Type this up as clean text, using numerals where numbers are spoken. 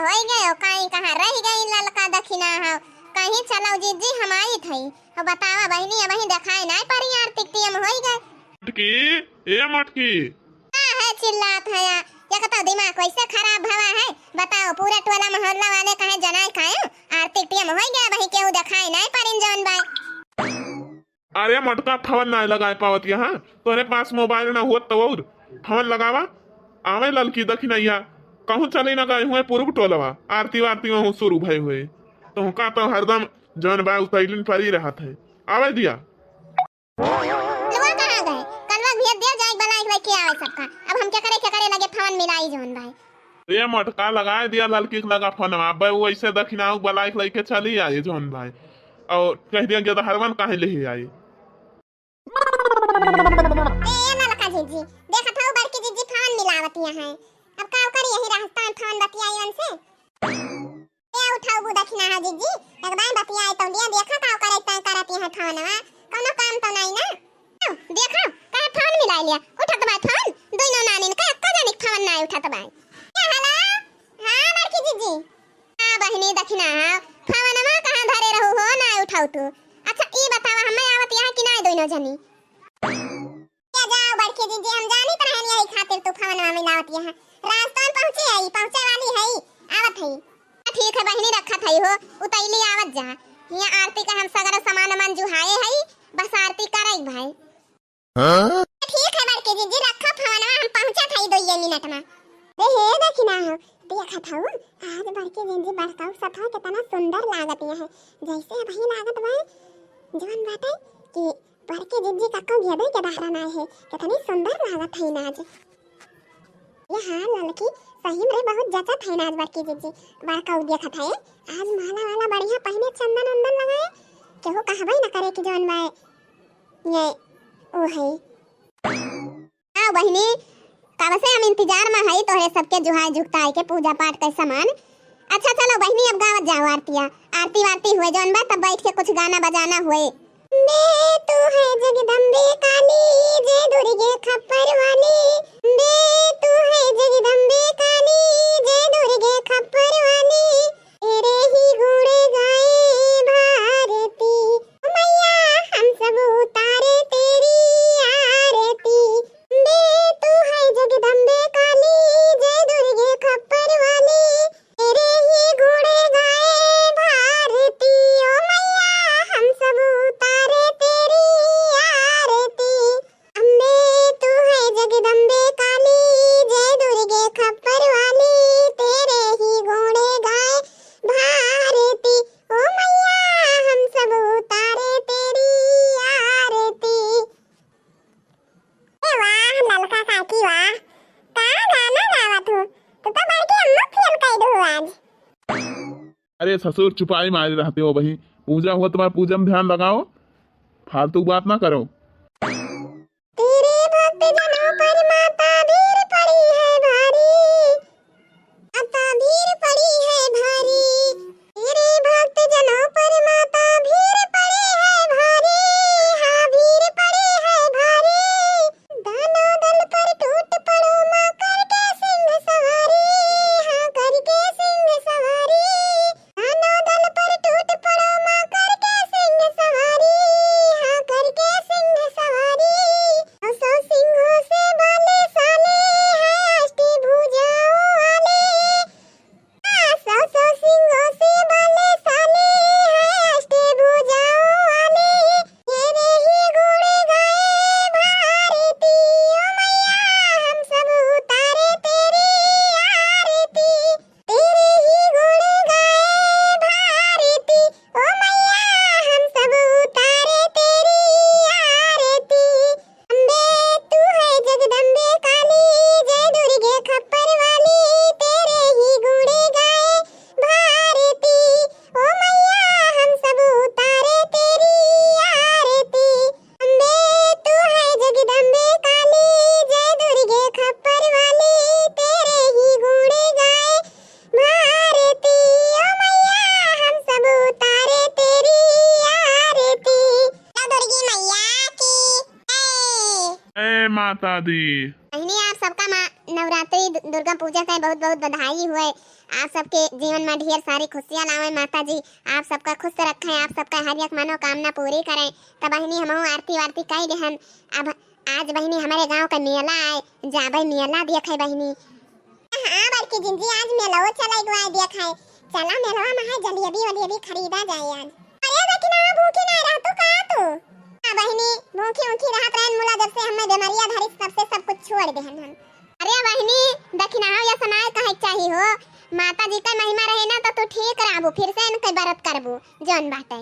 होई गयो कहीं कहाँ रह गई ललका दखिना हो कहीं चलो जीजी हम आई थई हो बतावा बहनी अब ही दिखाई नहीं परी यार टिकटियम होई गए मटकी ए मटकी क्या है चिल्लात है या कतो दिमाग कैसे खराब भवा है बताओ पूरा टोला मोहल्ला वाले कहे जनाई खाए आर टिकटियम होई गया वही केहू दिखाई नहीं परिन जौन बाई अरे मटका फोन नहीं लगा पावत यहाँ तोरे पास मोबाइल ना हुआ तो और फोन लगावा आवे ललकी दखी नैया कहूँ चले ना गए हुए पूर्व टोलवा आरती वारती वहाँ शुरू भय हुए तो का तो हरदम जौन बा उतैलिन पर ही रहा थे आवे दिया लुआ कहाँ गए कलवा भेज दिया जाए बनाई भाई के आवे सबका अब हम क्या करे लगे फोन मिलाई जौन भाई ये मटका लगा दिया ललकी के लगा फोन में वो ऐसे दखिना बलाइक लेके चली आई जौन भाई और कह दिया कि तो हरवन काहे ले आई ए ललका जीजी देखा था बड़की जीजी फोन मिलावतिया है अब का करी यही रास्ता में फोन बतियाई उनसे ए उठाओ बु दखिना है जीजी एकदम बतियाई तो दिया देखा का करे तय करती है फोनवा कोनो काम तो नहीं ना देखो का फोन मिला लिया उठत बा फोन दोनों नानी का जाने फोन ना उठत बा हेलो हां बड़की जीजी हां बहनी दखिना फोनवा कहां धरे रहू हो ना उठाऊ तू अच्छा ई बतावा हमें आवत यहाँ कि नहीं दोनों जनी जाओ बड़की जीजी हम जानी पर है यही खातिर तू फोन में मिलावत यहाँ रास्ता में पहुंचे वाली है आवत है ठीक है बहनी रखा थई हो उतैली आवत जा यहाँ आरती का हम सगरा सामान मन जुहाए है बस आरती करई भाई हां ठीक है बड़की जीजी रखा फोन में हम पहुंचा थई 2 मिनट में रे हे देखिना हो देखा था आज बड़की जीजी बड़काऊ सफा कितना सुंदर लागत है जैसे अभी लागत बा जवन बाटे कि बड़की जीजी का को घेबे के बाहर ना है कितनी सुंदर लागत है नाज ये हां ललकी सही में बहुत जचत है नाज बड़की जीजी बड़का देखत है आज माला वाला बढ़िया पहने चंदन वंदन लगाए केहू कहबे न करे कि जौन बा ये ओ है आओ बहनी कब से हम इंतजार में है तोरे सबके जुहाई जुगताई के पूजा पाठ का सामान अच्छा चलो बहनी अब गावत जाओ आरती वारती हुए जौन बा तब बैठ के कुछ गाना बजाना हुए बे तू है जगदम्बे काली जय दुर्गे खप्पर वाली बे तू है जगदम्बे काली जय दुर्गे खप्पर वाली तेरे ही गुण गाए भारती मैया हम सब उतारे तेरी आरती बे तू है जगदम्बे काली जय दुर्गे खप्पर वाली तेरे ही गुण गाए भारती ओ मैया हम सब उतारे तेरी आरती अम्बे तू है जगदम्बे काली जय दुर्गे खप्पर वाली तेरे ही गुण गाए भारती ओ मैया हम सब उतारे तेरी आरती ए वाह ललका काकी वाह का गाना गावत हो तो बड़की अम्मा फेल कई दो आज अरे ससुर चुपाई मारे रहते हो वही पूजा हो तुम्हारा पूजा में ध्यान लगाओ फालतू बात ना करो तेरे भक्त जनों पर माता भीड़ पड़ी है भारी माता भीड़ पड़ी है भारी तेरे भक्त जनों पर माता भीड़ पड़ी है भारी हाँ भीड़ पड़ी है भारी दानों दल पर टूट पड़ो माँ करके सिंह सवारी हाँ करके सिंह सवारी दानों दल पर टूट पड़ो माँ करके सिंह सवारी हाँ करके सिंह सवारी सौ सिंहों से बाले साले हैं अष्टभुजाओं वाले सौ सिंहों से बाले साले हैं अष्टभुजाओं वाले तेरे ही गुण गाए भारती ओ मैया हम सब उतारे तेरी आरती तेरे ही गुण गाए भारती ओ मैया हम सब उतारे तेरी आरती अम्बे तू है जगदम्बे काली जय दुर्गे खप्पर वाली तेरे ही गुण गाए भारती ओ मैया हम सब उतारे तेरी आरती अम्बे तू है जगदम्बे काली जय दुर्गे खप्पर वाली तेरे ही गुण गाए भारती ओ मैया हम सब उतारे तेरी आरती दुर्गी मैया की ए माता दी बहनी आप सबका नवरात्रि दुर्गा पूजा का बहुत बहुत बधाई हुए। आप सबके जीवन में ढेर सारी खुशियाँ लावे माता जी। आप सबका खुश रखें, आप सबका हर एक मनोकामना पूरी करें। तब बहिनी हम आरती वारती कई रहन। अब आज बहिनी हमारे गांव का मेला आए, जाबे मेला देखे बहिनी। हाँ बड़की जिंजी आज मेला वो चला गया देखे। चला मेला में है जलेबी खरीदा जाए आज। अरे लेकिन आप भूखी ना रह तो का तू? हां बहिनी भूखी रहत रहन मुला जब से हमें बीमारियां धरी तब से सब कुछ छोड़ देहन हम। अरे बहिनी दक्षिणा या समाज कहे चाहिए हो। माता जी का महिमा रहे ना तो तू ठीक रहबू, फिर से इनके व्रत करबू जौन बाटे।